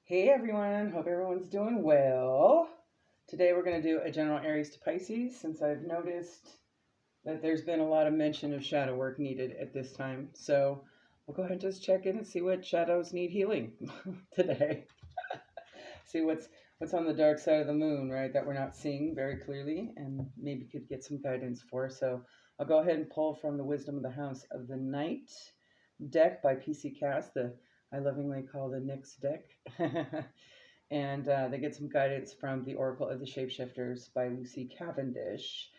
Hey everyone, hope everyone's doing well. Today we're going to do a general Aries to Pisces since I've noticed that there's been a lot of mention of shadow work needed at this time. So we'll go ahead and just check in and see what shadows need healing today. See what's on the dark side of the moon, right? That we're not seeing very clearly and maybe could get some guidance for. So I'll go ahead and pull from the Wisdom of the House of the Night deck by PC Cast, I lovingly call the Nyx deck. And they get some guidance from the Oracle of the Shapeshifters by Lucy Cavendish.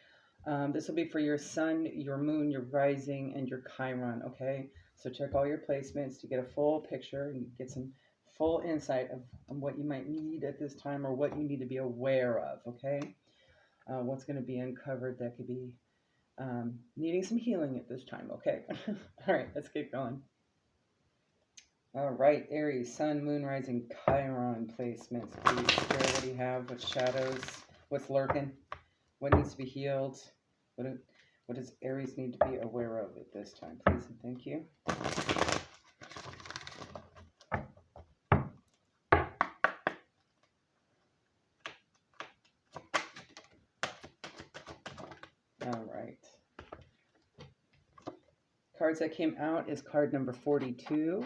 This will be for your sun, your moon, your rising, and your Chiron, okay? So check all your placements to get a full picture and get some full insight of what you might need at this time or what you need to be aware of, okay? What's going to be uncovered that could be needing some healing at this time, okay? All right, let's get going. All right, Aries, Sun, Moon, Rising, Chiron placements. Please, Spirit, what do you have? What shadows? What's lurking? What needs to be healed? What does Aries need to be aware of at this time? Please and thank you. All right. Cards that came out is card number 42.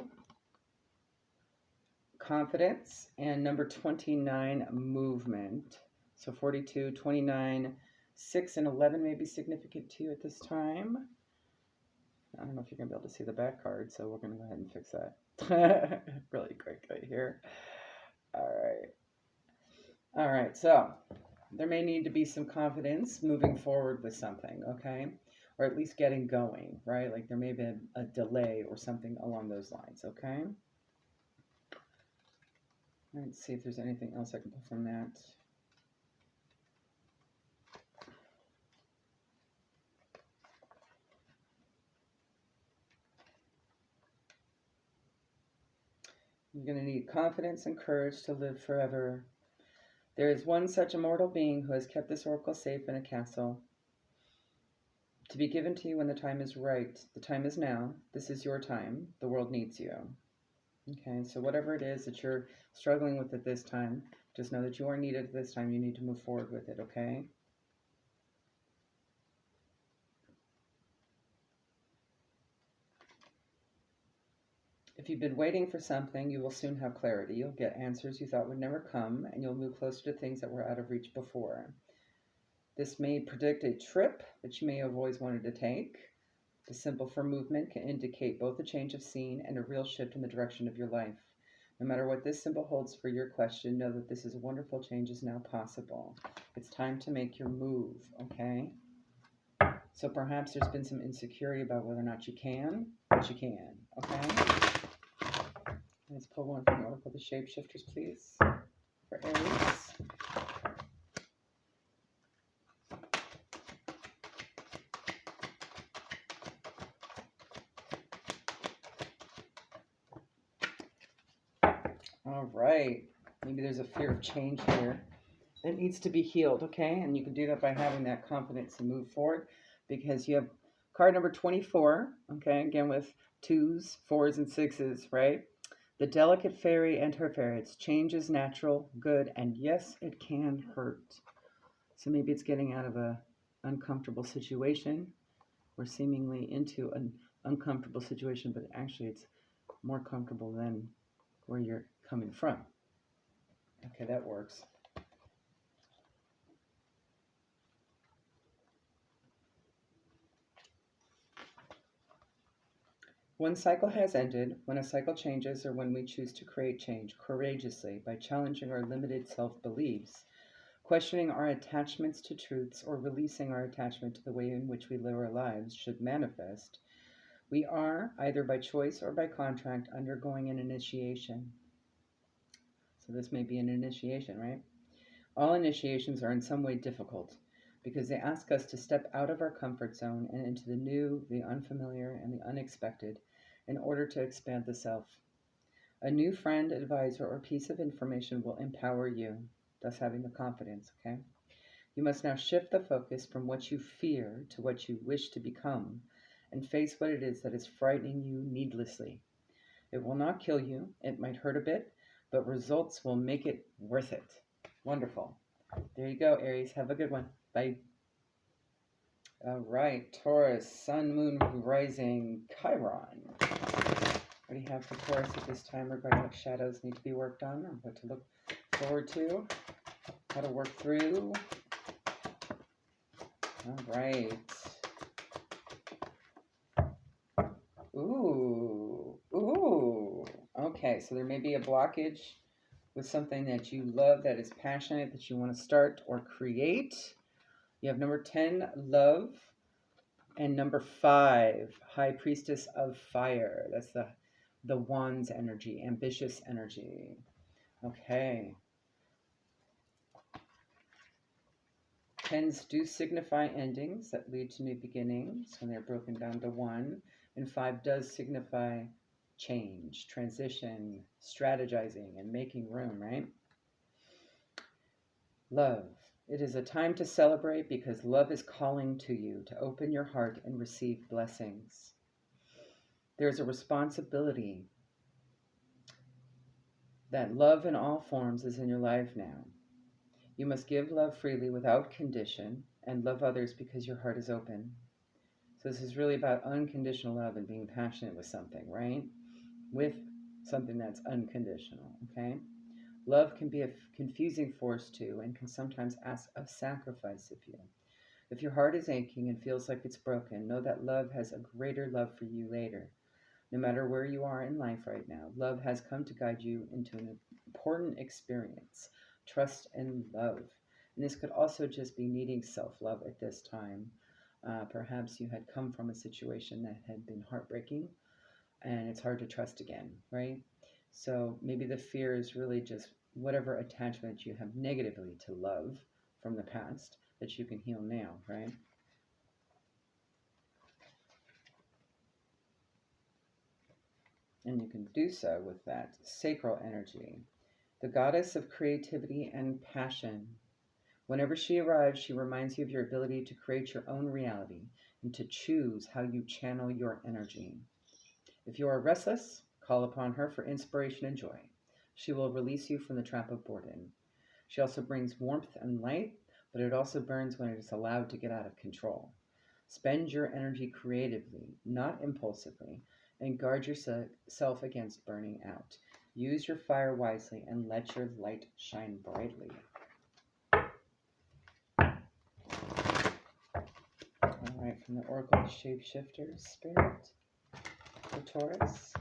Confidence, and number 29, movement. So 42, 29, 6, and 11 may be significant to you at this time. I don't know if you're going to be able to see the back card, so we're going to go ahead and fix that really quickly here. All right, so there may need to be some confidence moving forward with something, okay? Or at least getting going, right? Like there may be a delay or something along those lines, okay? Let's see if there's anything else I can pull from that. You're going to need confidence and courage to live forever. There is one such immortal being who has kept this oracle safe in a castle, to be given to you when the time is right. The time is now. This is your time. The world needs you. Okay, so whatever it is that you're struggling with at this time, just know that you are needed at this time. You need to move forward with it, okay? If you've been waiting for something, you will soon have clarity. You'll get answers you thought would never come, and you'll move closer to things that were out of reach before. This may predict a trip that you may have always wanted to take. The symbol for movement can indicate both a change of scene and a real shift in the direction of your life. No matter what this symbol holds for your question, know that this is a wonderful change is now possible. It's time to make your move, okay? So perhaps there's been some insecurity about whether or not you can, but you can, okay? Let's pull one from the Oracle of the Shapeshifters, please, for Aries. All right. Maybe there's a fear of change here that needs to be healed, okay? And you can do that by having that confidence to move forward because you have card number 24, okay? Again, with 2s, 4s, and 6s, right? The delicate fairy and her ferrets. Change is natural, good, and yes, it can hurt. So maybe it's getting out of an uncomfortable situation or seemingly into an uncomfortable situation, but actually it's more comfortable than where you're coming from. Okay, that works. One cycle has ended. When a cycle changes or when we choose to create change courageously by challenging our limited self-beliefs, questioning our attachments to truths, or releasing our attachment to the way in which we live our lives should manifest, we are, either by choice or by contract, undergoing an initiation. So this may be an initiation, right? All initiations are in some way difficult because they ask us to step out of our comfort zone and into the new, the unfamiliar, and the unexpected in order to expand the self. A new friend, advisor, or piece of information will empower you, thus having the confidence, okay? You must now shift the focus from what you fear to what you wish to become and face what it is that is frightening you needlessly. It will not kill you. It might hurt a bit, but results will make it worth it. Wonderful. There you go, Aries. Have a good one. Bye. All right, Taurus, Sun, Moon, Rising, Chiron. What do you have for Taurus at this time regarding what shadows need to be worked on, or what to look forward to, how to work through? All right. Ooh. Okay, so there may be a blockage with something that you love, that is passionate, that you want to start or create. You have number 10, love, and number 5, High Priestess of Fire. That's the wands energy, ambitious energy. Okay. 10s do signify endings that lead to new beginnings when they're broken down to 1. And 5 does signify change, transition, strategizing, and making room, right? Love. It is a time to celebrate because love is calling to you to open your heart and receive blessings. There's a responsibility that love in all forms is in your life now. You must give love freely without condition and love others because your heart is open. So this is really about unconditional love and being passionate with something, right? With something that's unconditional, okay? Love can be a confusing force too and can sometimes ask a sacrifice of you. If your heart is aching and feels like it's broken, know that love has a greater love for you later. No matter where you are in life right now, love has come to guide you into an important experience. Trust and love. And this could also just be needing self-love at this time. Perhaps you had come from a situation that had been heartbreaking and it's hard to trust again, right? So maybe the fear is really just whatever attachment you have negatively to love from the past that you can heal now, right? And you can do so with that sacral energy, the goddess of creativity and passion. Whenever she arrives, she reminds you of your ability to create your own reality and to choose how you channel your energy. If you are restless, call upon her for inspiration and joy. She will release you from the trap of boredom. She also brings warmth and light, but it also burns when it is allowed to get out of control. Spend your energy creatively, not impulsively, and guard yourself against burning out. Use your fire wisely and let your light shine brightly. All right, from the Oracle of Shapeshifters, Spirit, for Taurus.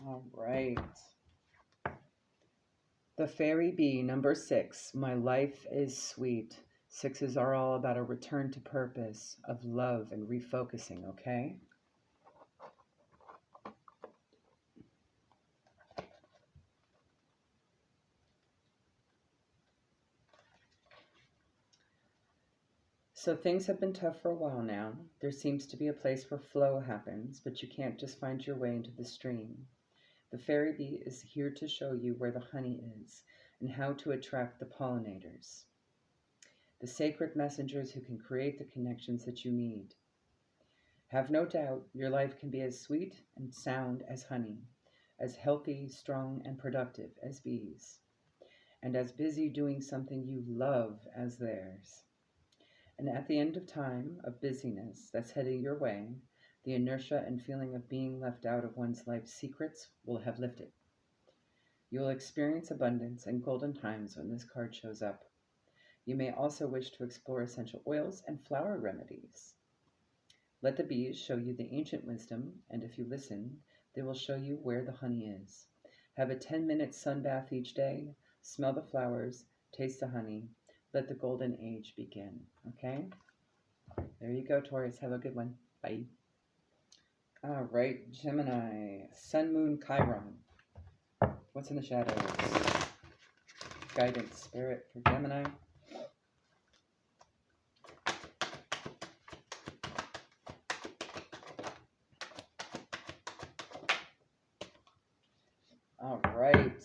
All right. The Fairy Bee, number 6. My life is sweet. 6s are all about a return to purpose, of love and refocusing, okay? So things have been tough for a while now. There seems to be a place where flow happens, but you can't just find your way into the stream. The Fairy Bee is here to show you where the honey is and how to attract the pollinators, the sacred messengers who can create the connections that you need. Have no doubt, your life can be as sweet and sound as honey, as healthy, strong, and productive as bees, and as busy doing something you love as theirs. And at the end of time, of busyness that's heading your way, the inertia and feeling of being left out of one's life's secrets will have lifted. You will experience abundance and golden times when this card shows up. You may also wish to explore essential oils and flower remedies. Let the bees show you the ancient wisdom, and if you listen, they will show you where the honey is. Have a 10-minute sun bath each day, smell the flowers, taste the honey, let the golden age begin, okay? There you go, Taurus. Have a good one. Bye. All right, Gemini, Sun, Moon, Chiron. What's in the shadows? Guidance, Spirit for Gemini. All right.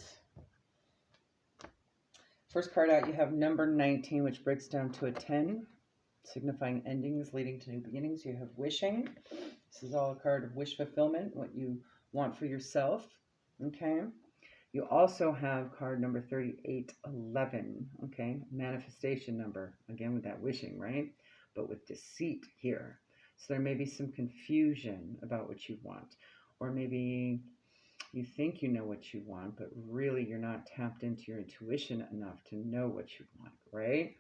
First card out, you have number 19, which breaks down to a 10. signifying endings leading to new beginnings. You have wishing. This is all a card of wish fulfillment, what you want for yourself. Okay. You also have card number 3811. Okay. Manifestation number. Again, with that wishing, right? But with deceit here. So there may be some confusion about what you want. Or maybe you think you know what you want, but really you're not tapped into your intuition enough to know what you want, right?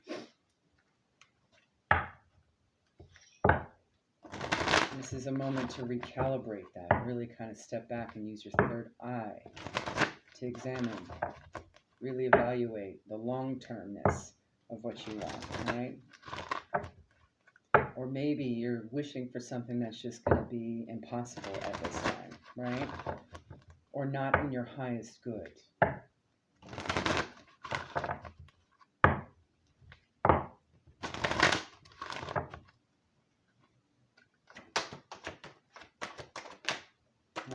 This is a moment to recalibrate that, really kind of step back and use your third eye to examine, really evaluate the long-termness of what you want, right? Or maybe you're wishing for something that's just going to be impossible at this time, right? Or not in your highest good.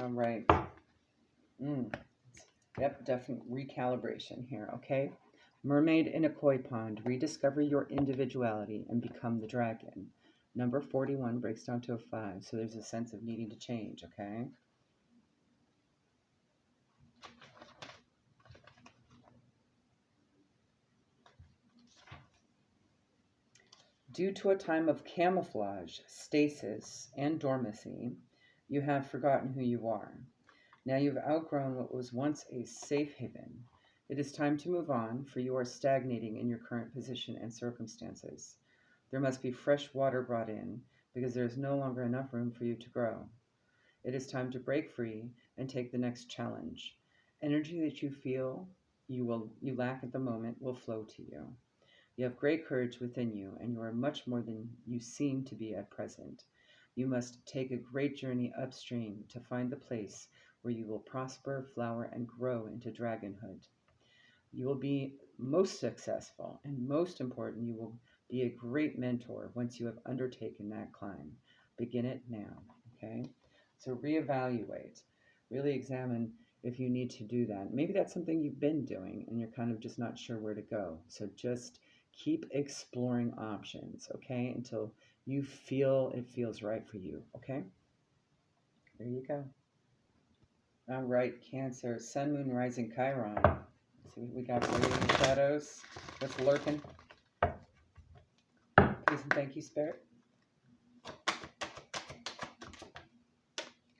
All right. Yep, definite recalibration here, okay? Mermaid in a koi pond, rediscover your individuality and become the dragon. Number 41 breaks down to a 5, so there's a sense of needing to change, okay? Due to a time of camouflage, stasis, and dormancy, you have forgotten who you are. Now you've outgrown what was once a safe haven. It is time to move on, for you are stagnating in your current position and circumstances. There must be fresh water brought in, because there is no longer enough room for you to grow. It is time to break free and take the next challenge. Energy that you feel you lack at the moment will flow to you. You have great courage within you, and you are much more than you seem to be at present. You must take a great journey upstream to find the place where you will prosper, flower, and grow into dragonhood. You will be most successful, and most important, you will be a great mentor once you have undertaken that climb. Begin it now, okay? So reevaluate, really examine if you need to do that. Maybe that's something you've been doing and you're kind of just not sure where to go. So just keep exploring options, okay, until you feel it feels right for you, okay? There you go. All right, Cancer, Sun, Moon, Rising, Chiron. Let's see what we got for you in the shadows. What's lurking? Please and thank you, Spirit.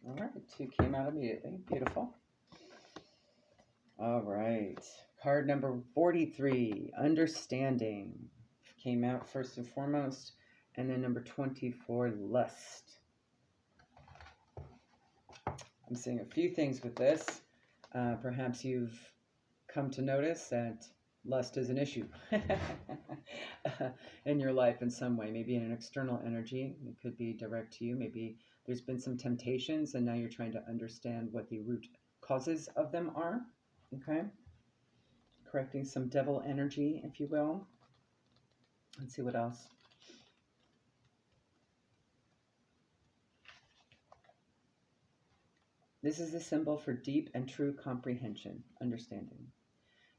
All right, 2 came out immediately. Beautiful. All right, card number 43, Understanding, came out first and foremost, and then number 24, Lust. I'm seeing a few things with this. Perhaps you've come to notice that lust is an issue in your life in some way, maybe in an external energy. It could be direct to you. Maybe there's been some temptations and now you're trying to understand what the root causes of them are. Okay, correcting some devil energy, if you will. Let's see what else. This is the symbol for deep and true comprehension, understanding.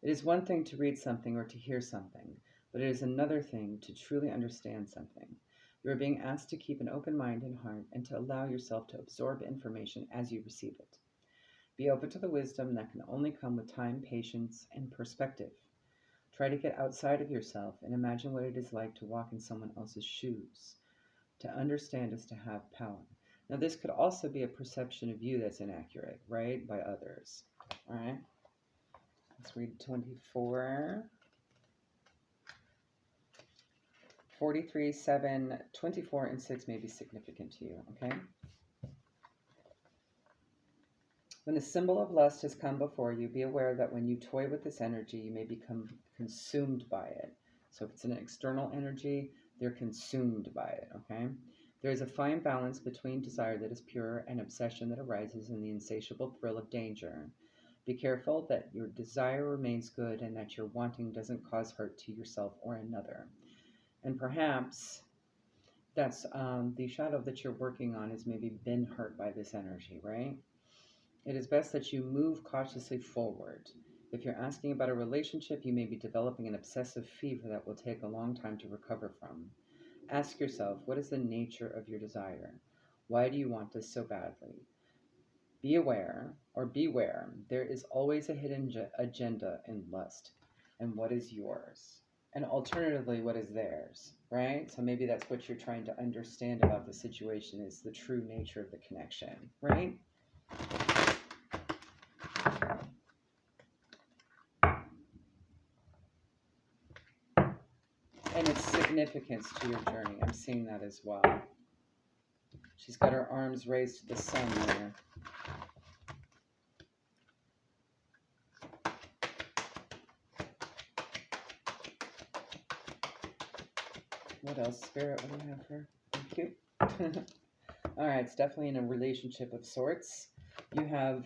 It is one thing to read something or to hear something, but it is another thing to truly understand something. You are being asked to keep an open mind and heart and to allow yourself to absorb information as you receive it. Be open to the wisdom that can only come with time, patience, and perspective. Try to get outside of yourself and imagine what it is like to walk in someone else's shoes. To understand is to have power. Now, this could also be a perception of you that's inaccurate, right, by others. All right. Let's read 24. 43, 7, 24, and 6 may be significant to you, okay? When the symbol of lust has come before you, be aware that when you toy with this energy, you may become consumed by it. So if it's an external energy, they're consumed by it, okay? There is a fine balance between desire that is pure and obsession that arises in the insatiable thrill of danger. Be careful that your desire remains good and that your wanting doesn't cause hurt to yourself or another. And perhaps that's the shadow that you're working on has maybe been hurt by this energy, right? It is best that you move cautiously forward. If you're asking about a relationship, you may be developing an obsessive fever that will take a long time to recover from. Ask yourself, what is the nature of your desire? Why do you want this so badly? Be aware or beware, there is always a hidden agenda in lust. And what is yours? And alternatively, what is theirs, right? So maybe that's what you're trying to understand about the situation is the true nature of the connection, right? And its significance to your journey. I'm seeing that as well. She's got her arms raised to the sun there. What else, Spirit? What do you have for her? Thank you. All right, it's definitely in a relationship of sorts. You have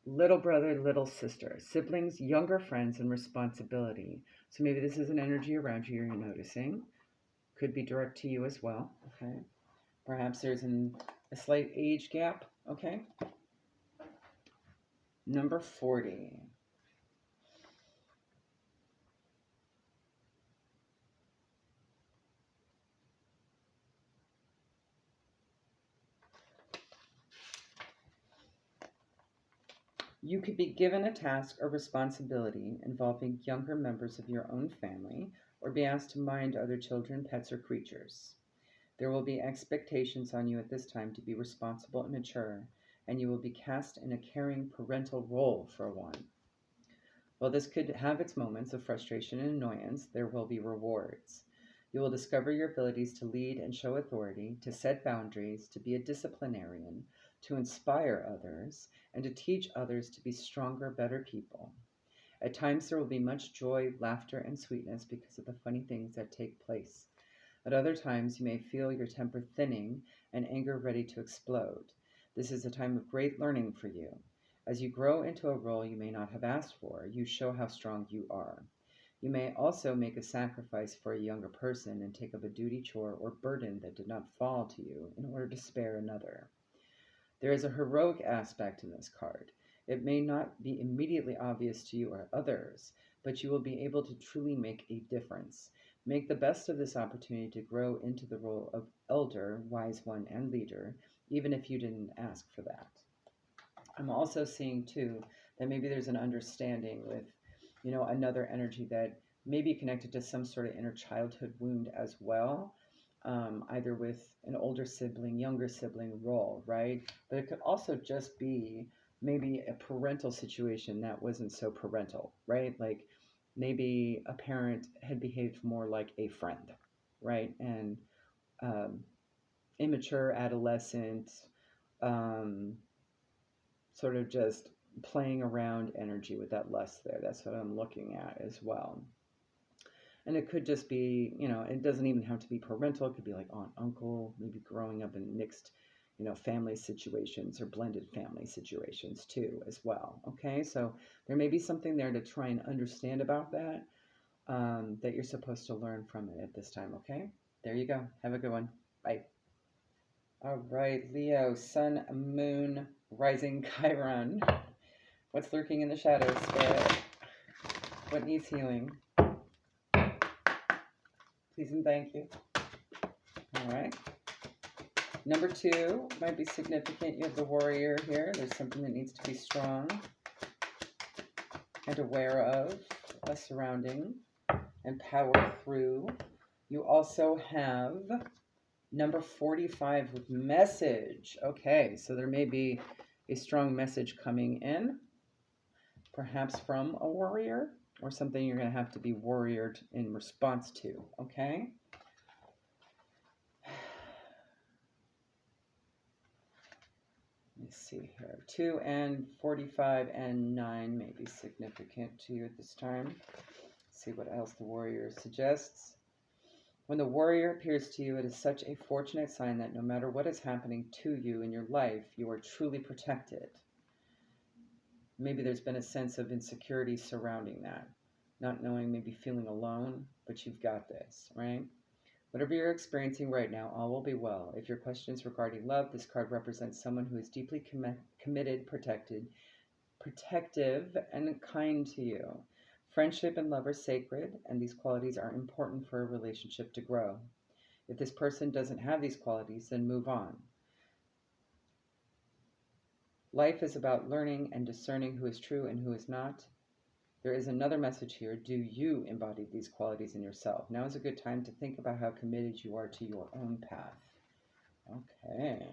little brother, little sister, siblings, younger friends, and responsibility. So maybe this is an energy around you you're noticing. Could be direct to you as well. Okay. Perhaps there's a slight age gap. Okay. Number 40. You could be given a task or responsibility involving younger members of your own family or be asked to mind other children, pets, or creatures. There will be expectations on you at this time to be responsible and mature, and you will be cast in a caring parental role for one. While this could have its moments of frustration and annoyance, there will be rewards. You will discover your abilities to lead and show authority, to set boundaries, to be a disciplinarian, to inspire others, and to teach others to be stronger, better people. At times, there will be much joy, laughter, and sweetness because of the funny things that take place. At other times, you may feel your temper thinning and anger ready to explode. This is a time of great learning for you. As you grow into a role you may not have asked for, you show how strong you are. You may also make a sacrifice for a younger person and take up a duty, chore, or burden that did not fall to you in order to spare another. There is a heroic aspect in this card. It may not be immediately obvious to you or others, but you will be able to truly make a difference. Make the best of this opportunity to grow into the role of elder, wise one, and leader, even if you didn't ask for that. I'm also seeing too that maybe there's an understanding with, another energy that may be connected to some sort of inner childhood wound as well, either with an older sibling, younger sibling role, right? But it could also just be maybe a parental situation that wasn't so parental, right? Like maybe a parent had behaved more like a friend, right? And um, immature adolescent, um, sort of just playing around energy with that lust there. That's what I'm looking at as well. And it could just be, it doesn't even have to be parental. It could be like aunt, uncle, maybe growing up in mixed, family situations or blended family situations too, as well. Okay, so there may be something there to try and understand about that, that you're supposed to learn from it at this time. Okay, there you go. Have a good one. Bye. All right, Leo, Sun, Moon, Rising, Chiron. What's lurking in the shadows, Spirit? What needs healing? Please and thank you. All right. Number 2 might be significant. You have the Warrior here. There's something that needs to be strong and aware of, a surrounding, and power through. You also have number 45 with message. Okay, so there may be a strong message coming in, perhaps from a warrior, or something you're going to have to be warriored in response to, okay? Let me see here. 2 and 45 and 9 may be significant to you at this time. Let's see what else the warrior suggests. When the warrior appears to you, it is such a fortunate sign that no matter what is happening to you in your life, you are truly protected. Maybe there's been a sense of insecurity surrounding that. Not knowing, maybe feeling alone, but you've got this, right? Whatever you're experiencing right now, all will be well. If your question is regarding love, this card represents someone who is deeply committed, protective, and kind to you. Friendship and love are sacred, and these qualities are important for a relationship to grow. If this person doesn't have these qualities, then move on. Life is about learning and discerning who is true and who is not. There is another message here. Do you embody these qualities in yourself? Now is a good time to think about how committed you are to your own path. Okay.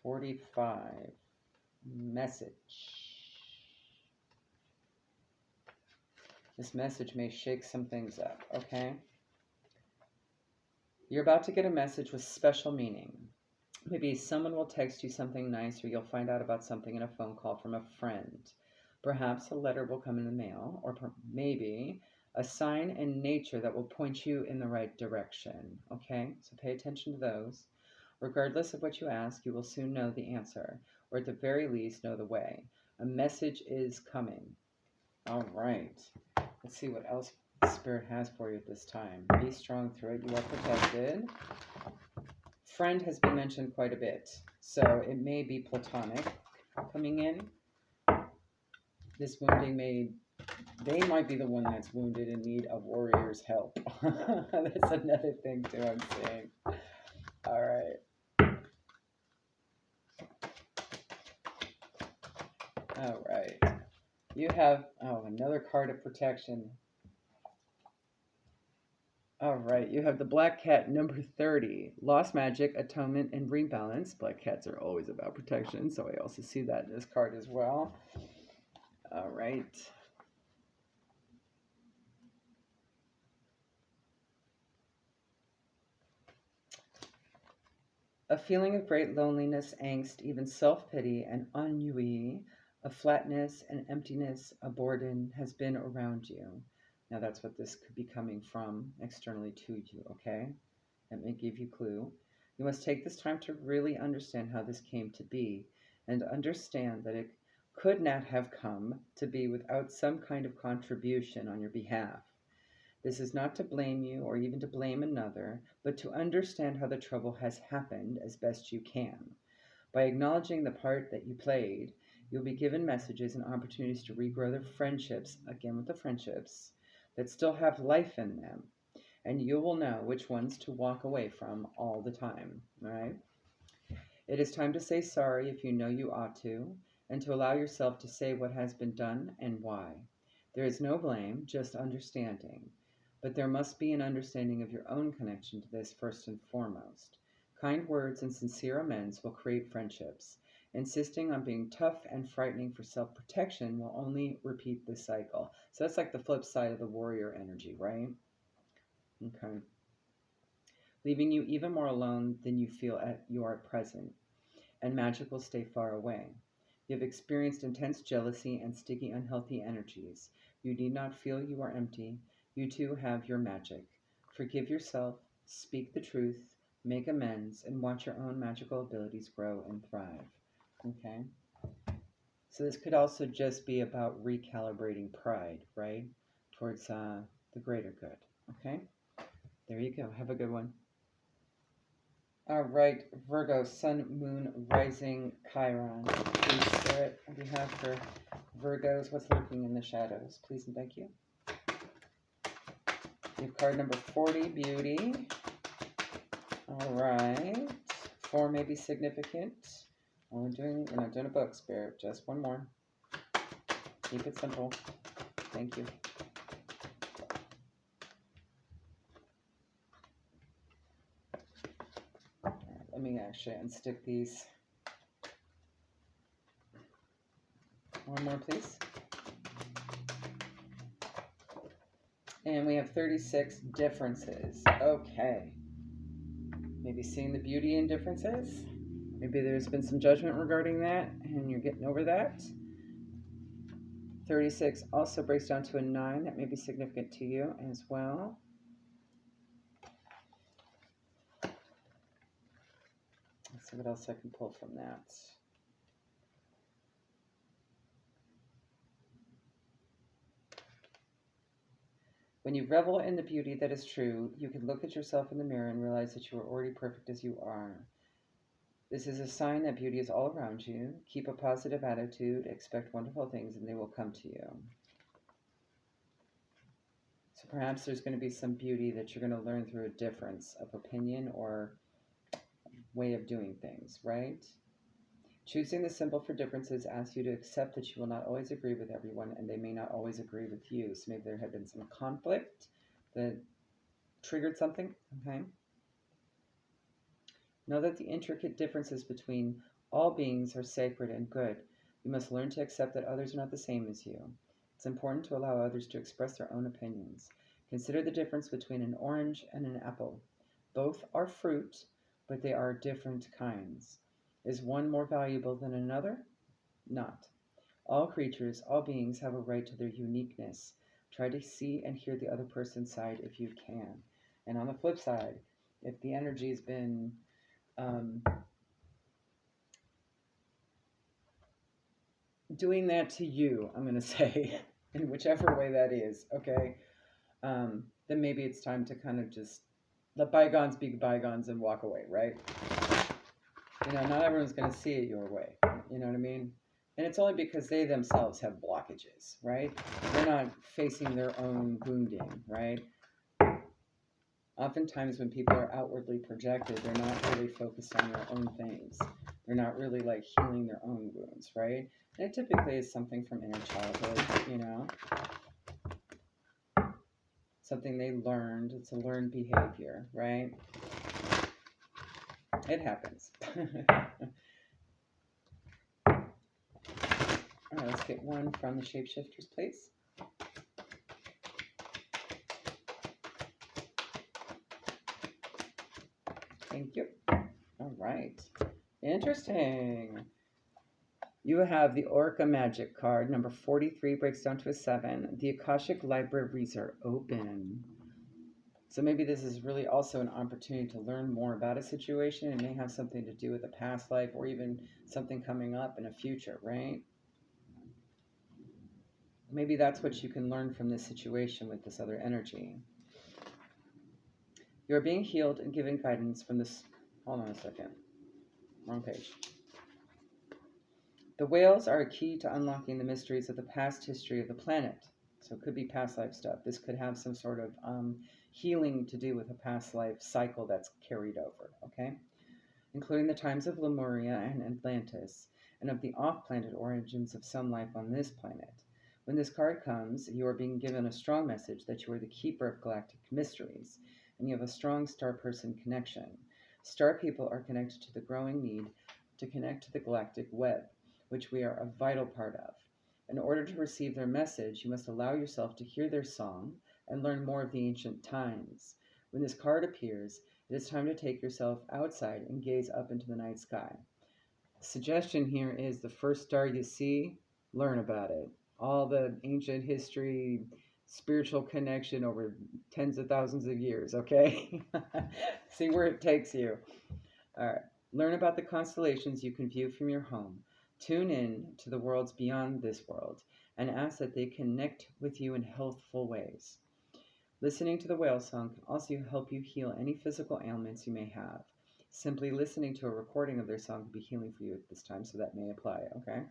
45. Message. This message may shake some things up, okay? You're about to get a message with special meaning. Maybe someone will text you something nice, or you'll find out about something in a phone call from a friend. Perhaps a letter will come in the mail, or maybe a sign in nature that will point you in the right direction, okay? So pay attention to those. Regardless of what you ask, you will soon know the answer, or at the very least, know the way. A message is coming. All right. Let's see what else Spirit has for you at this time. Be strong through it. You are protected. Friend has been mentioned quite a bit, so it may be platonic coming in. This wounding they might be the one that's wounded in need of warrior's help. That's another thing too I'm seeing. All right. All right. You have, another card of protection. All right. You have the Black Cat, number 30. Lost magic, atonement, and rebalance. Black cats are always about protection, so I also see that in this card as well. All right. A feeling of great loneliness, angst, even self-pity and ennui, a flatness, an emptiness, a burden has been around you. Now that's what this could be coming from externally to you, okay? That may give you a clue. You must take this time to really understand how this came to be and understand that it could not have come to be without some kind of contribution on your behalf. This is not to blame you or even to blame another, but to understand how the trouble has happened as best you can. By acknowledging the part that you played, you'll be given messages and opportunities to regrow the friendships, again with the friendships, that still have life in them. And you will know which ones to walk away from all the time, all right? It is time to say sorry if you know you ought to, and to allow yourself to say what has been done and why. There is no blame, just understanding. But there must be an understanding of your own connection to this first and foremost. Kind words and sincere amends will create friendships. Insisting on being tough and frightening for self-protection will only repeat this cycle. So that's like the flip side of the warrior energy, right? Okay. Leaving you even more alone than you feel you are at present. And magic will stay far away. You have experienced intense jealousy and sticky, unhealthy energies. You need not feel you are empty. You too have your magic. Forgive yourself, speak the truth, make amends, and watch your own magical abilities grow and thrive. Okay? So this could also just be about recalibrating pride, right? Towards the greater good. Okay? There you go. Have a good one. All right, Virgo, Sun, Moon, Rising, Chiron. Please, Spirit, on behalf for Virgos, what's lurking in the shadows? Please and thank you. You have card number 40, Beauty. All right. 4 may be significant. We're not doing a book, Spirit. Just one more. Keep it simple. Thank you. Let me actually unstick these. One more, please. And we have 36 differences. Okay. Maybe seeing the beauty in differences. Maybe there's been some judgment regarding that, and you're getting over that. 36 also breaks down to a 9. That may be significant to you as well. Let's see what else I can pull from that. When you revel in the beauty that is true, you can look at yourself in the mirror and realize that you are already perfect as you are. This is a sign that beauty is all around you. Keep a positive attitude, expect wonderful things, and they will come to you. So perhaps there's going to be some beauty that you're going to learn through a difference of opinion or way of doing things, right? Choosing the symbol for differences asks you to accept that you will not always agree with everyone and they may not always agree with you. So maybe there had been some conflict that triggered something, okay? Know that the intricate differences between all beings are sacred and good. You must learn to accept that others are not the same as you. It's important to allow others to express their own opinions. Consider the difference between an orange and an apple. Both are fruit, but they are different kinds. Is one more valuable than another? Not. All creatures, all beings have a right to their uniqueness. Try to see and hear the other person's side if you can. And on the flip side, if the energy has been doing that to you, I'm going to say, in whichever way that is, okay, then maybe it's time to kind of just let bygones be bygones and walk away, right? You know, not everyone's going to see it your way. You know what I mean? And it's only because they themselves have blockages, right? They're not facing their own wounding, right? Oftentimes when people are outwardly projected, they're not really focused on their own things. They're not really like healing their own wounds, right? And it typically is something from inner childhood, you know? Something they learned. It's a learned behavior, right? It happens. All right, let's get one from the shapeshifters, please. Thank you. All right. Interesting. You have the Orca Magic card. Number 43 breaks down to a 7. The Akashic Libraries are open. So maybe this is really also an opportunity to learn more about a situation. It may have something to do with a past life or even something coming up in a future, right? Maybe that's what you can learn from this situation with this other energy. You're being healed and given guidance from this. Hold on a second. Wrong page. The whales are a key to unlocking the mysteries of the past history of the planet. So it could be past life stuff. This could have some sort of healing to do with a past life cycle that's carried over, okay? Including the times of Lemuria and Atlantis, and of the off-planet origins of some life on this planet. When this card comes, you are being given a strong message that you are the keeper of galactic mysteries, and you have a strong star person connection. Star people are connected to the growing need to connect to the galactic web, which we are a vital part of. In order to receive their message, you must allow yourself to hear their song and learn more of the ancient times. When this card appears, it is time to take yourself outside and gaze up into the night sky. The suggestion here is the first star you see, learn about it. All the ancient history, spiritual connection over tens of thousands of years, okay? See where it takes you. All right. Learn about the constellations you can view from your home. Tune in to the worlds beyond this world and ask that they connect with you in healthful ways. Listening to the whale song can also help you heal any physical ailments you may have. Simply listening to a recording of their song can be healing for you at this time, so that may apply, okay?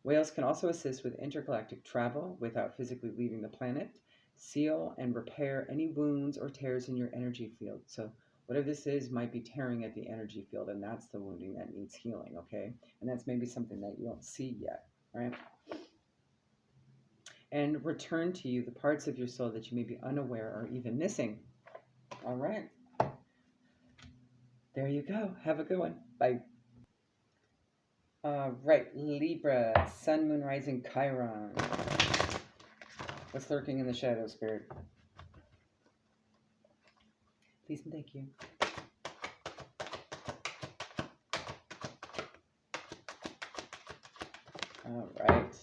Whales can also assist with intergalactic travel without physically leaving the planet, seal and repair any wounds or tears in your energy field. So whatever this is might be tearing at the energy field, and that's the wounding that needs healing, okay? And that's maybe something that you don't see yet, right? And return to you the parts of your soul that you may be unaware or even missing. All right. There you go. Have a good one. Bye. Right, Libra, Sun, Moon, Rising, Chiron. What's lurking in the shadow, Spirit? Please and thank you. All right.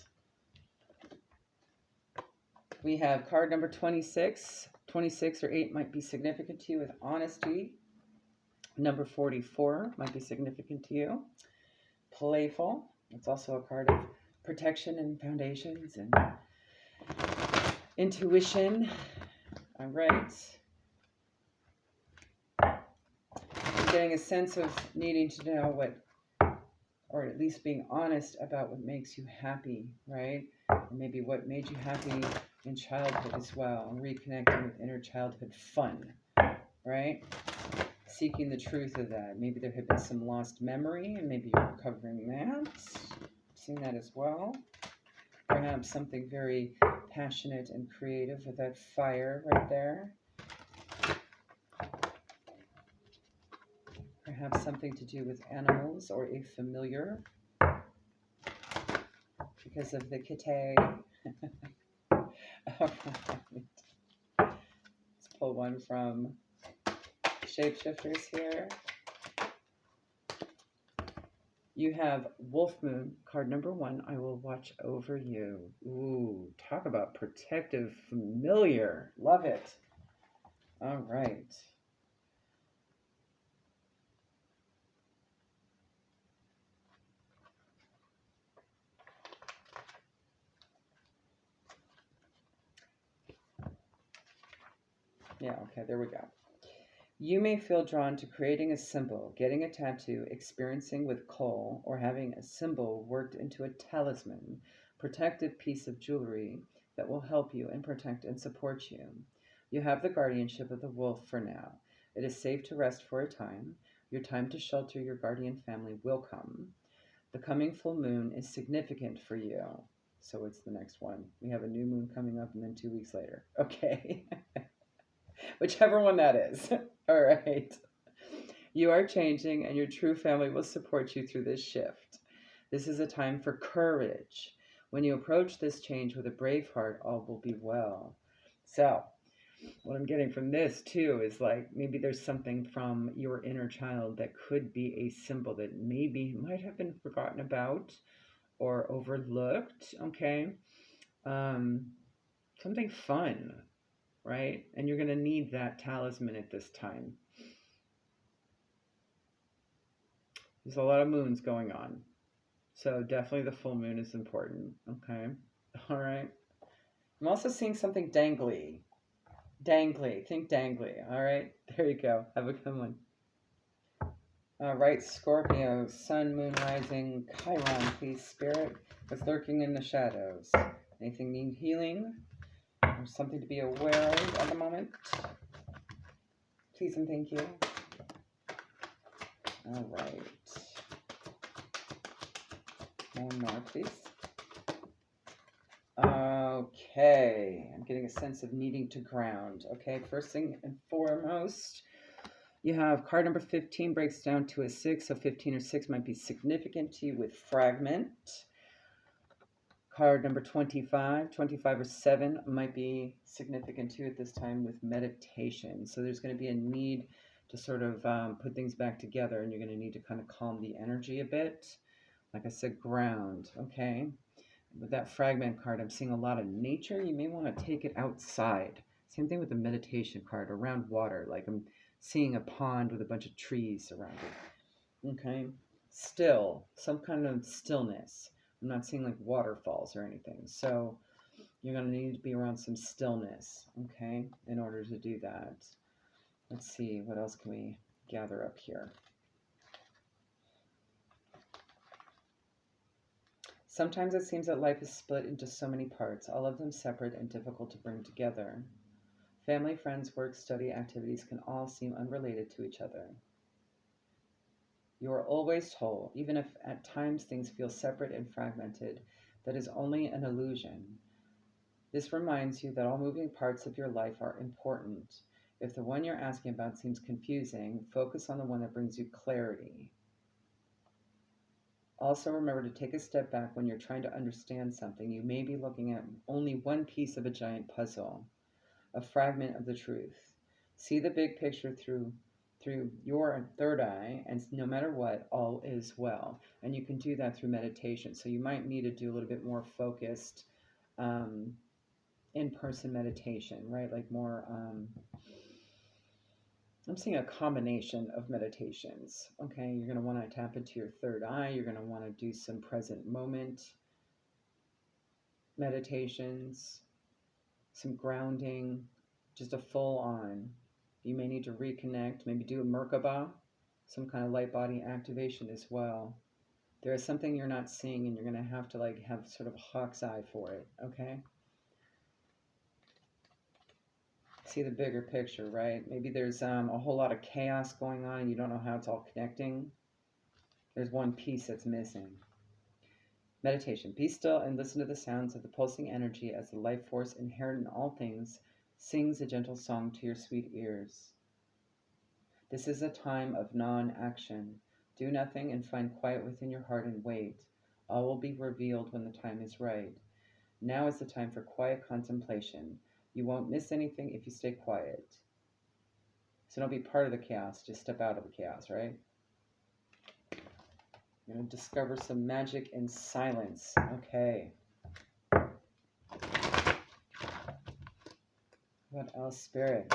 We have card number 26. 26 or 8 might be significant to you with honesty. Number 44 might be significant to you. Playful. It's also a card of protection and foundations and intuition. All right. I'm getting a sense of needing to know what, or at least being honest about what makes you happy, right? Or maybe what made you happy in childhood as well, and reconnecting with inner childhood fun, right? Seeking the truth of that. Maybe there had been some lost memory, and maybe you're recovering that. Seeing that as well. Perhaps something very passionate and creative with that fire right there. Perhaps something to do with animals or a familiar because of the kite. All right. Let's pull one from Shapeshifters here. You have Wolf Moon, card number 1. I will watch over you. Ooh, talk about protective familiar. Love it. All right. Yeah, okay, there we go. You may feel drawn to creating a symbol, getting a tattoo, experiencing with coal, or having a symbol worked into a talisman, protective piece of jewelry that will help you and protect and support you. You have the guardianship of the wolf for now. It is safe to rest for a time. Your time to shelter your guardian family will come. The coming full moon is significant for you. So it's the next one. We have a new moon coming up and then 2 weeks later. Okay. Whichever one that is. All right. You are changing, and your true family will support you through this shift. This is a time for courage. When you approach this change with a brave heart, all will be well. So, what I'm getting from this too is like maybe there's something from your inner child that could be a symbol that maybe might have been forgotten about or overlooked. Okay. Something fun, right? And you're going to need that talisman at this time. There's a lot of moons going on. So definitely the full moon is important. Okay. All right. I'm also seeing something dangly. Dangly. Think dangly. All right. There you go. Have a good one. All right, Scorpio, sun, moon, rising, Chiron, please, spirit. What's lurking in the shadows? Anything need healing? Or something to be aware of at the moment? Please and thank you. All right. One more, please. Okay, I'm getting a sense of needing to ground. Okay, first thing and foremost, you have card number 15 breaks down to a 6, so 15 or 6 might be significant to you with fragment. Card number 25 or 7 might be significant to you at this time with meditation. So there's going to be a need to sort of put things back together, and you're going to need to kind of calm the energy a bit. Like I said, ground, okay? With that fragment card, I'm seeing a lot of nature. You may want to take it outside. Same thing with the meditation card, around water. Like I'm seeing a pond with a bunch of trees around it. Okay? Still, some kind of stillness. I'm not seeing like waterfalls or anything. So you're going to need to be around some stillness, okay, in order to do that. Let's see, what else can we gather up here? Sometimes it seems that life is split into so many parts, all of them separate and difficult to bring together. Family, friends, work, study, activities can all seem unrelated to each other. You are always whole, even if at times things feel separate and fragmented. That is only an illusion. This reminds you that all moving parts of your life are important. If the one you're asking about seems confusing, focus on the one that brings you clarity. Also, remember to take a step back when you're trying to understand something. You may be looking at only one piece of a giant puzzle, a fragment of the truth. See the big picture through your third eye, and no matter what, all is well. And you can do that through meditation. So you might need to do a little bit more focused in-person meditation, right? Like more... I'm seeing a combination of meditations. Okay, you're going to want to tap into your third eye. You're going to want to do some present moment meditations, some grounding, just a full on. You may need to reconnect, maybe do a Merkaba, some kind of light body activation as well. There is something you're not seeing, and you're going to have to like have sort of a hawk's eye for it. Okay. see the bigger picture, right? Maybe there's a whole lot of chaos going on and you don't know how it's all connecting. There's one piece that's missing. Meditation. Be still and listen to the sounds of the pulsing energy as the life force inherent in all things sings a gentle song to your sweet ears. This is a time of non-action. Do nothing and find quiet within your heart and wait. All will be revealed when the time is right. Now is the time for quiet contemplation. You won't miss anything if you stay quiet. So don't be part of the chaos, just step out of the chaos, right? You're going to discover some magic in silence. Okay. What else, Spirit?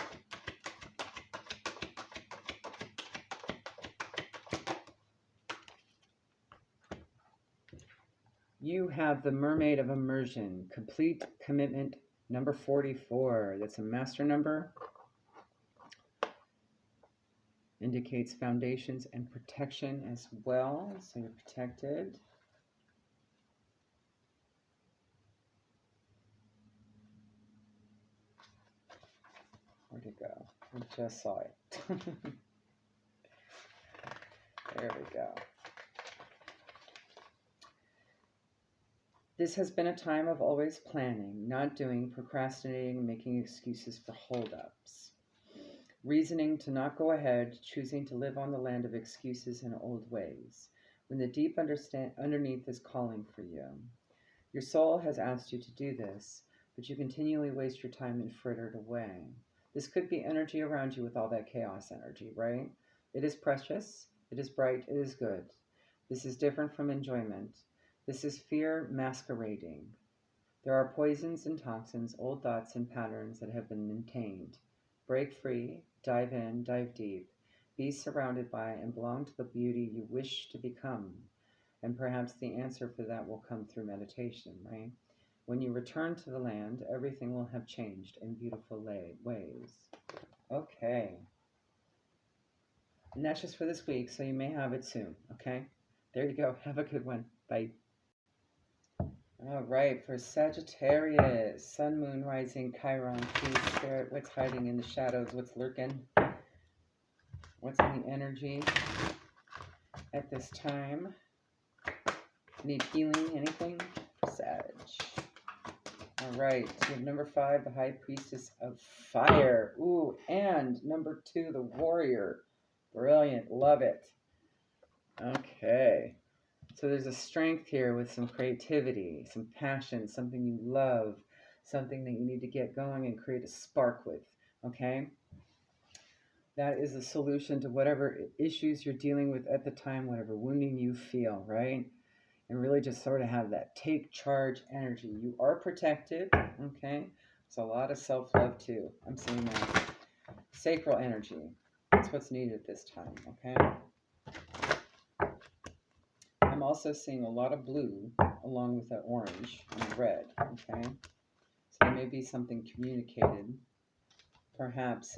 You have the Mermaid of Immersion, complete commitment number 44. That's a master number. Indicates foundations and protection as well. So you're protected. Where'd it go? I just saw it. There we go. This has been a time of always planning, not doing, procrastinating, making excuses for holdups. Reasoning to not go ahead, choosing to live on the land of excuses and old ways, when the deep underneath is calling for you. Your soul has asked you to do this, but you continually waste your time and fritter it away. This could be energy around you with all that chaos energy, right? It is precious, it is bright, it is good. This is different from enjoyment. This is fear masquerading. There are poisons and toxins, old thoughts and patterns that have been maintained. Break free, dive in, dive deep. Be surrounded by and belong to the beauty you wish to become. And perhaps the answer for that will come through meditation, right? When you return to the land, everything will have changed in beautiful ways. Okay. And that's just for this week, so you may have it soon, okay? There you go. Have a good one. Bye. All right, for Sagittarius, Sun, Moon, Rising, Chiron, Peace, Spirit, what's hiding in the shadows, what's lurking, what's in the energy at this time? Need healing, anything? Sag. All right, so number 5, the High Priestess of Fire. Ooh, and number 2, the Warrior. Brilliant, love it. Okay. So there's a strength here with some creativity, some passion, something you love, something that you need to get going and create a spark with, okay? That is a solution to whatever issues you're dealing with at the time, whatever wounding you feel, right? And really just sort of have that take charge energy. You are protected, okay? It's a lot of self-love too. I'm seeing that. Sacral energy. That's what's needed at this time, okay? I'm also seeing a lot of blue along with the orange and red, okay? So there may be something communicated, perhaps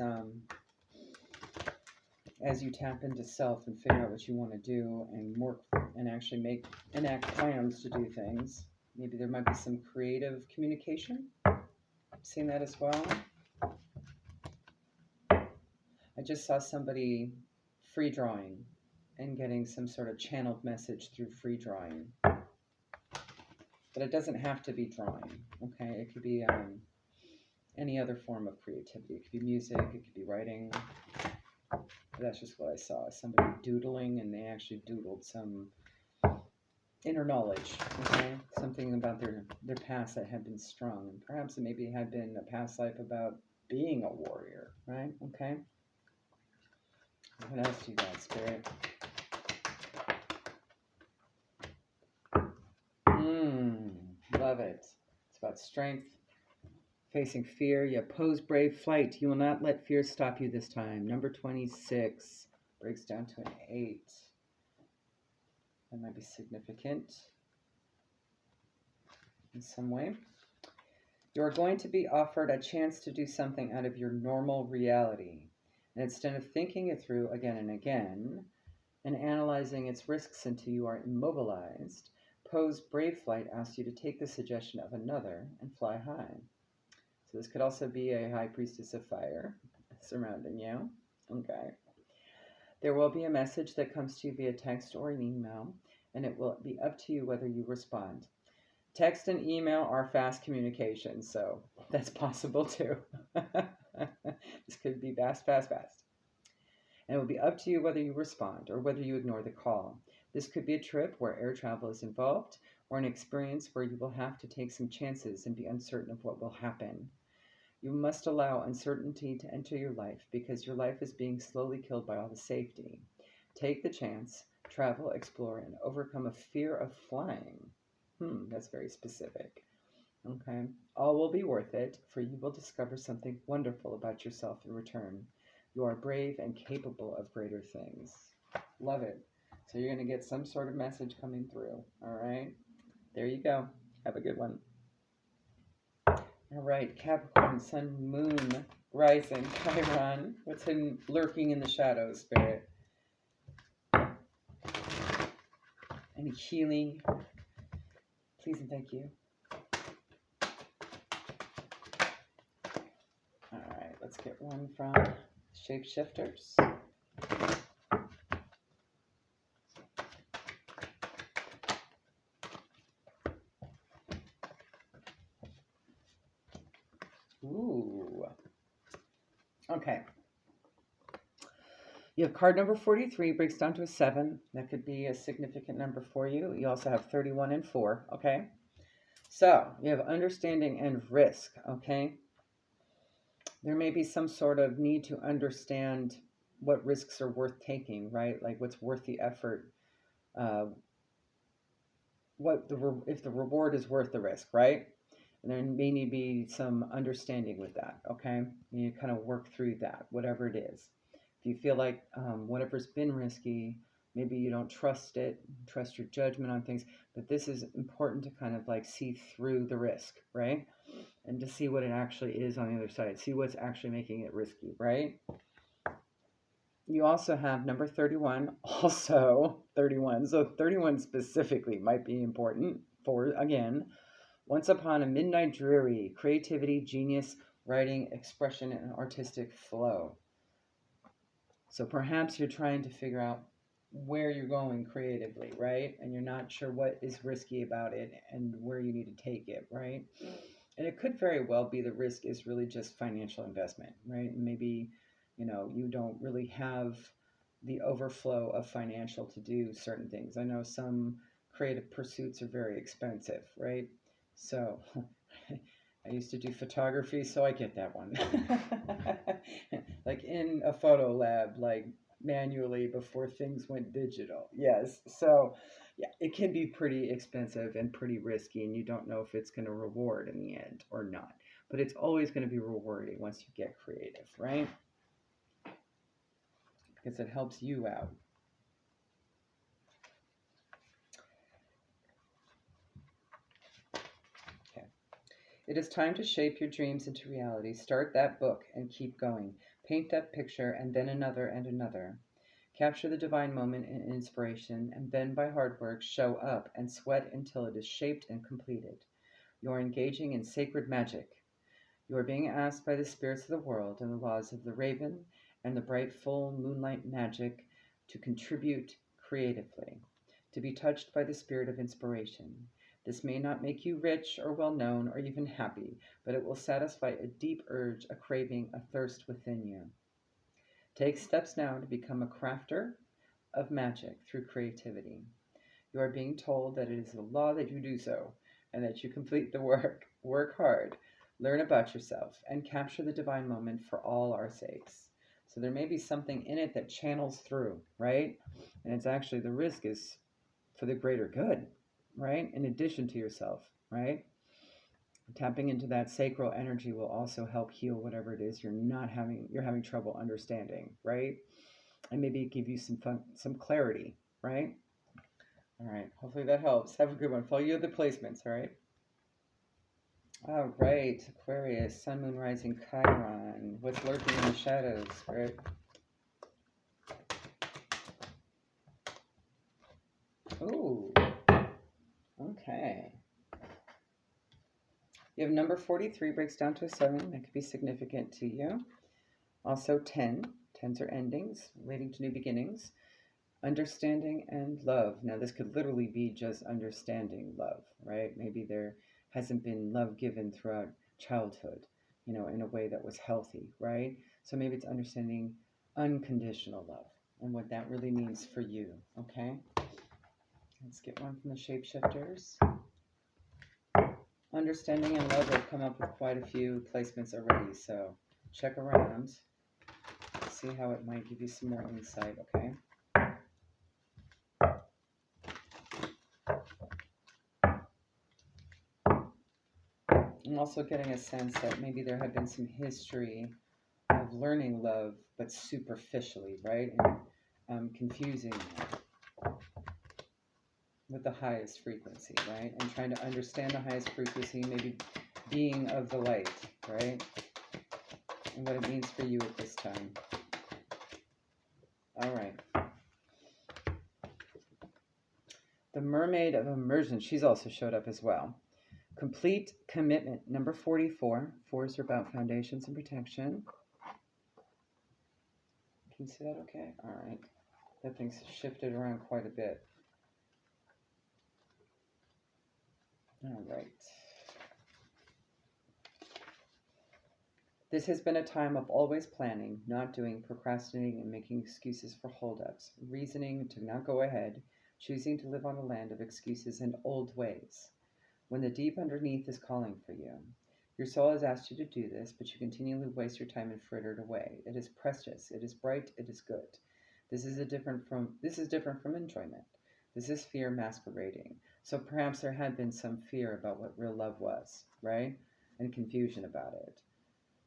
as you tap into self and figure out what you want to do and work and actually enact plans to do things. Maybe there might be some creative communication. I'm seeing that as well. I just saw somebody free drawing and getting some sort of channeled message through free drawing. But it doesn't have to be drawing, okay? It could be any other form of creativity. It could be music, it could be writing. That's just what I saw. Somebody doodling, and they actually doodled some inner knowledge, okay? Something about their past that had been strong. And perhaps it maybe had been a past life about being a warrior, right? Okay? What else do you got, Spirit? Love it. It's about strength, facing fear. You pose brave flight. You will not let fear stop you this time. Number 26 breaks down to an 8. That might be significant in some way. You are going to be offered a chance to do something out of your normal reality. And instead of thinking it through again and again and analyzing its risks until you are immobilized, Poe's brave flight asks you to take the suggestion of another and fly high. So this could also be a high priestess of fire surrounding you. Okay. There will be a message that comes to you via text or an email, and it will be up to you whether you respond. Text and email are fast communication, so that's possible too. This could be fast, fast, fast. And it will be up to you whether you respond or whether you ignore the call. This could be a trip where air travel is involved, or an experience where you will have to take some chances and be uncertain of what will happen. You must allow uncertainty to enter your life because your life is being slowly killed by all the safety. Take the chance, travel, explore, and overcome a fear of flying. That's very specific. Okay. All will be worth it, for you will discover something wonderful about yourself in return. You are brave and capable of greater things. Love it. So you're going to get some sort of message coming through. All right. There you go. Have a good one. All right. Capricorn, Sun, Moon, Rising, Chiron. What's lurking in the shadows, Spirit? Any healing? Please and thank you. All right. Let's get one from Shapeshifters. Ooh. Okay. You have card number 43, breaks down to a 7. That could be a significant number for you. You also have 31 and 4, okay? So, you have understanding and risk, okay? There may be some sort of need to understand what risks are worth taking, right? Like what's worth the effort. If the reward is worth the risk, right? And there may need to be some understanding with that, okay? You kind of work through that, whatever it is. If you feel like whatever's been risky, maybe you don't trust your judgment on things, but this is important to kind of like see through the risk, right? And to see what it actually is on the other side, see what's actually making it risky, right? You also have number 31, also 31. So 31 specifically might be important for, again, once upon a midnight dreary, creativity, genius, writing, expression, and artistic flow. So perhaps you're trying to figure out where you're going creatively, right? And you're not sure what is risky about it and where you need to take it, right? And it could very well be the risk is really just financial investment, right? Maybe, you don't really have the overflow of financial to do certain things. I know some creative pursuits are very expensive, right? So I used to do photography, so I get that one. Like in a photo lab, like manually before things went digital. Yes. So yeah, it can be pretty expensive and pretty risky, and you don't know if it's going to reward in the end or not. But it's always going to be rewarding once you get creative, right? Because it helps you out. Okay. It is time to shape your dreams into reality. Start that book and keep going. Paint that picture and then another and another. Capture the divine moment and inspiration, and then by hard work, show up and sweat until it is shaped and completed. You are engaging in sacred magic. You are being asked by the spirits of the world and the laws of the raven and the bright full moonlight magic to contribute creatively, to be touched by the spirit of inspiration. This may not make you rich or well known or even happy, but it will satisfy a deep urge, a craving, a thirst within you. Take steps now to become a crafter of magic through creativity. You are being told that it is the law that you do so, and that you complete the work. Work hard, learn about yourself, and capture the divine moment for all our sakes. So there may be something in it that channels through, right? And it's actually the risk is for the greater good, right? In addition to yourself, right? Tapping into that sacral energy will also help heal whatever it is you're having trouble understanding, right? And maybe give you some clarity, right? All right. Hopefully that helps. Have a good one. Follow you the placements, all right? All right. Aquarius, Sun, Moon, Rising, Chiron. What's lurking in the shadows, right? Ooh. Okay. You have number 43, breaks down to a 7. That could be significant to you. Also 10. 10s are endings, leading to new beginnings. Understanding and love. Now, this could literally be just understanding love, right? Maybe there hasn't been love given throughout childhood, in a way that was healthy, right? So maybe it's understanding unconditional love and what that really means for you, okay? Let's get one from the shapeshifters. Understanding and love have come up with quite a few placements already, so check around, see how it might give you some more insight, okay? I'm also getting a sense that maybe there had been some history of learning love, but superficially, right? And confusing with the highest frequency, right? And trying to understand the highest frequency, maybe being of the light, right? And what it means for you at this time. All right. The Mermaid of Immersion, she's also showed up as well. Complete commitment, number 44. 4s are about foundations and protection. Can you see that okay? All right. That thing's shifted around quite a bit. All right. This has been a time of always planning, not doing, procrastinating, and making excuses for holdups, reasoning to not go ahead, choosing to live on a land of excuses and old ways. When the deep underneath is calling for you, your soul has asked you to do this, but you continually waste your time and fritter it away. It is precious, it is bright, it is good. This is different from enjoyment. This is fear masquerading. So perhaps there had been some fear about what real love was, right? And confusion about it.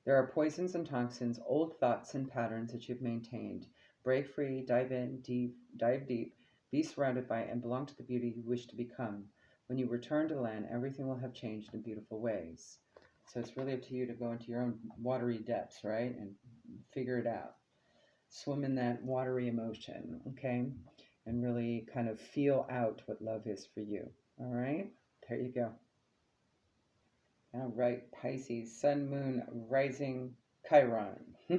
There are poisons and toxins, old thoughts and patterns that you've maintained. Break free, dive deep, be surrounded by and belong to the beauty you wish to become. When you return to land, everything will have changed in beautiful ways. So it's really up to you to go into your own watery depths, right? And figure it out. Swim in that watery emotion, okay? And really kind of feel out what love is for you. All right? There you go. All right, Pisces, Sun, Moon, Rising, Chiron. All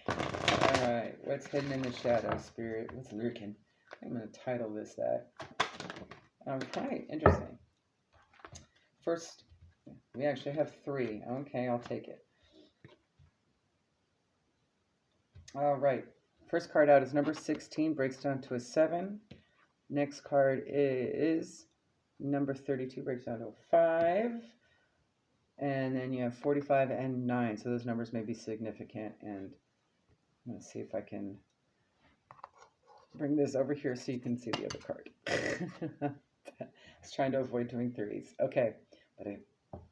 right, what's hidden in the shadow, Spirit? What's lurking? I'm going to title this that. All right, interesting. First, we actually have 3. Okay, I'll take it. All right, first card out is number 16, breaks down to a 7. Next card is number 32, breaks down to a 5. And then you have 45 and 9. So those numbers may be significant. And I'm going to see if I can bring this over here so you can see the other card. I was trying to avoid doing 3s. Okay, but I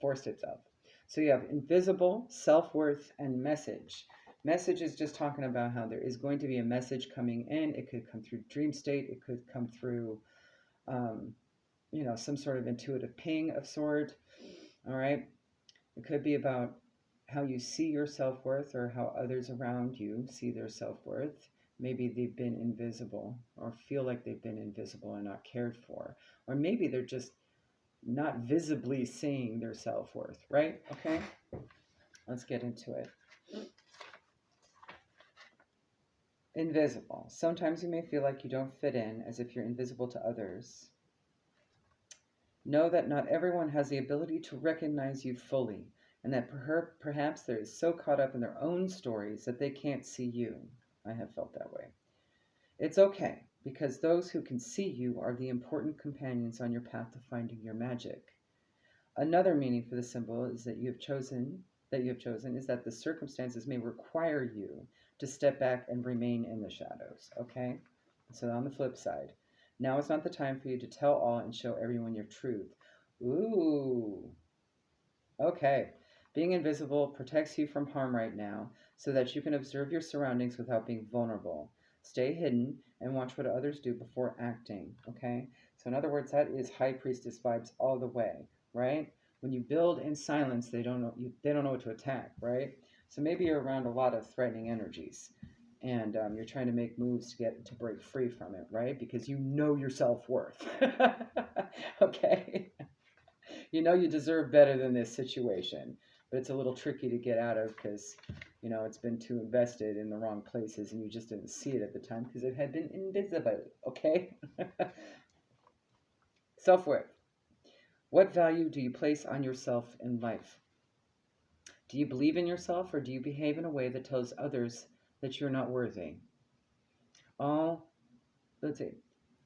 forced itself. So you have invisible, self-worth, and message. Message is just talking about how there is going to be a message coming in. It could come through dream state. It could come through, some sort of intuitive ping of sort. All right. It could be about how you see your self-worth or how others around you see their self-worth. Maybe they've been invisible or feel like they've been invisible and not cared for. Or maybe they're just not visibly seeing their self-worth, right? Okay, let's get into it. Invisible. Sometimes you may feel like you don't fit in, as if you're invisible to others. Know that not everyone has the ability to recognize you fully, and that perhaps they're so caught up in their own stories that they can't see you. I have felt that way. It's okay, because those who can see you are the important companions on your path to finding your magic. Another meaning for the symbol is that you have chosen is that the circumstances may require you to step back and remain in the shadows. Okay? So on the flip side, now is not the time for you to tell all and show everyone your truth. Ooh. Okay. Being invisible protects you from harm right now so that you can observe your surroundings without being vulnerable. Stay hidden and watch what others do before acting. Okay? So in other words, that is High Priestess vibes all the way, right? When you build in silence, they don't know what to attack, right? So maybe you're around a lot of threatening energies. And you're trying to make moves to break free from it, right? Because you know your self-worth. Okay. You know you deserve better than this situation, but it's a little tricky to get out of because, it's been too invested in the wrong places and you just didn't see it at the time because it had been invisible, okay? Self-worth. What value do you place on yourself in life? Do you believe in yourself or do you behave in a way that tells others that you're not worthy? All, let's see,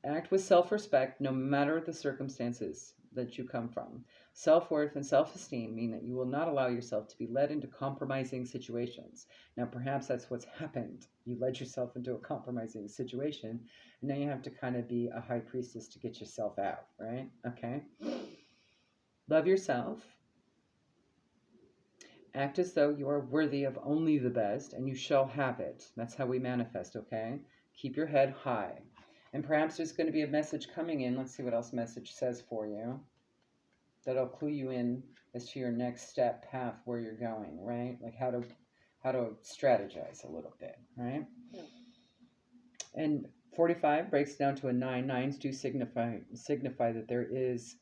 act with self respect no matter the circumstances that you come from. Self worth and self esteem mean that you will not allow yourself to be led into compromising situations. Now, perhaps that's what's happened. You led yourself into a compromising situation, and now you have to kind of be a high priestess to get yourself out, right? Okay. Love yourself. Act as though you are worthy of only the best, and you shall have it. That's how we manifest, okay? Keep your head high. And perhaps there's going to be a message coming in. Let's see what else message says for you. That'll clue you in as to your next step path where you're going, right? Like how to strategize a little bit, right? Yeah. And 45 breaks down to a 9. Nines do signify that there is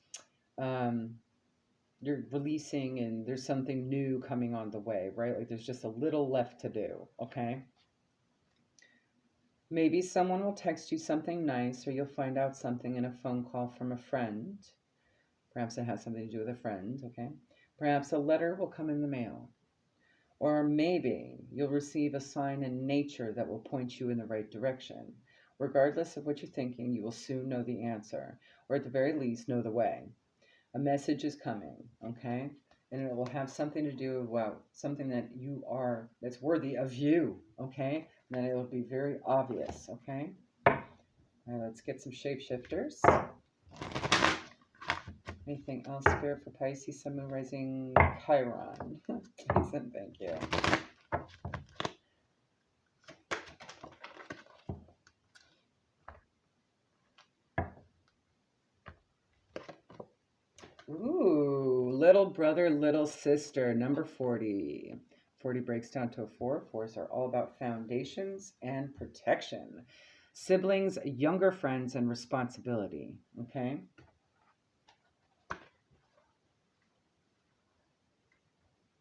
you're releasing and there's something new coming on the way, right? Like there's just a little left to do, okay? Maybe someone will text you something nice or you'll find out something in a phone call from a friend. Perhaps it has something to do with a friend, okay? Perhaps a letter will come in the mail. Or maybe you'll receive a sign in nature that will point you in the right direction. Regardless of what you're thinking, you will soon know the answer, or at the very least, know the way. A message is coming, okay? And it will have something to do with something that you are, that's worthy of you, okay? And then it will be very obvious, okay? All right, let's get some shapeshifters. Anything else, Spirit, for Pisces, Sun, Moon, Rising, Chiron? Please and thank you. Ooh, little brother, little sister, number 40. 40 breaks down to a 4. 4s are all about foundations and protection. Siblings, younger friends, and responsibility, okay?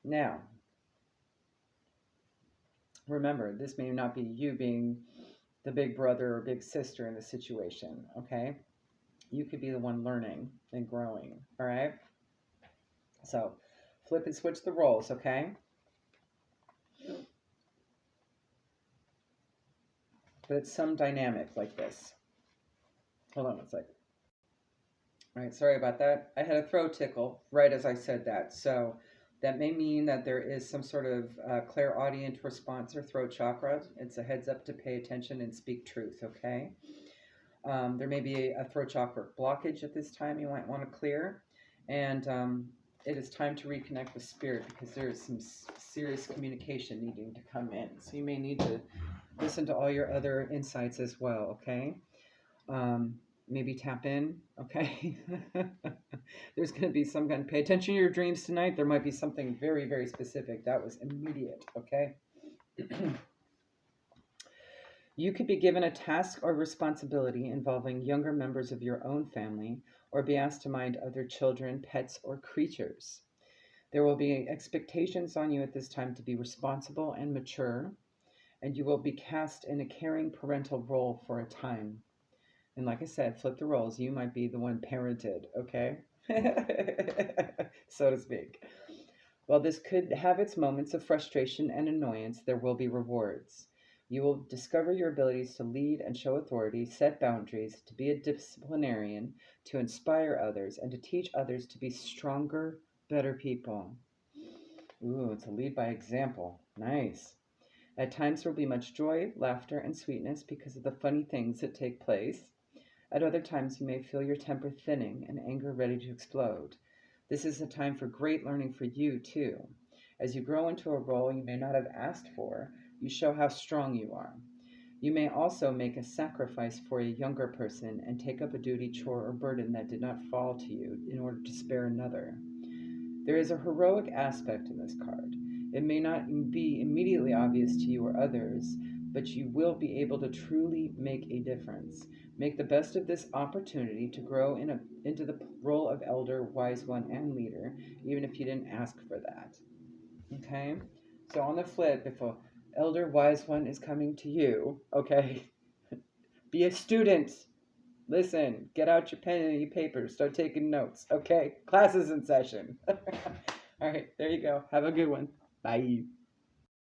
Now, remember, this may not be you being the big brother or big sister in the situation, okay? You could be the one learning and growing, all right? So, flip and switch the roles, okay? But it's some dynamic like this. Hold on one second. All right, sorry about that. I had a throat tickle right as I said that. So that may mean that there is some sort of clairaudient response or throat chakra. It's a heads up to pay attention and speak truth, okay? There may be a throat chakra blockage at this time you might want to clear. And it is time to reconnect with spirit because there is some serious communication needing to come in. So you may need to listen to all your other insights as well, okay? Maybe tap in, okay? There's going to be some kind of, pay attention to your dreams tonight. There might be something very, very specific. That was immediate, okay? You could be given a task or responsibility involving younger members of your own family or be asked to mind other children, pets, or creatures. There will be expectations on you at this time to be responsible and mature, and you will be cast in a caring parental role for a time. And like I said, flip the roles. You might be the one parented, okay? So to speak. While this could have its moments of frustration and annoyance, there will be rewards. You will discover your abilities to lead and show authority, set boundaries, to be a disciplinarian, to inspire others, and to teach others to be stronger, better people. Ooh, it's a lead by example. Nice. At times there will be much joy, laughter, and sweetness because of the funny things that take place. At other times you may feel your temper thinning and anger ready to explode. This is a time for great learning for you, too. As you grow into a role you may not have asked for, you show how strong you are. You may also make a sacrifice for a younger person and take up a duty, chore, or burden that did not fall to you in order to spare another. There is a heroic aspect in this card. It may not be immediately obvious to you or others, but you will be able to truly make a difference. Make the best of this opportunity to grow into the role of elder, wise one, and leader, even if you didn't ask for that. Okay? So on the flip, if a elder, wise one is coming to you, okay, be a student. Listen, get out your pen and your paper. Start taking notes. Okay? Class is in session. All right, there you go. Have a good one. Bye.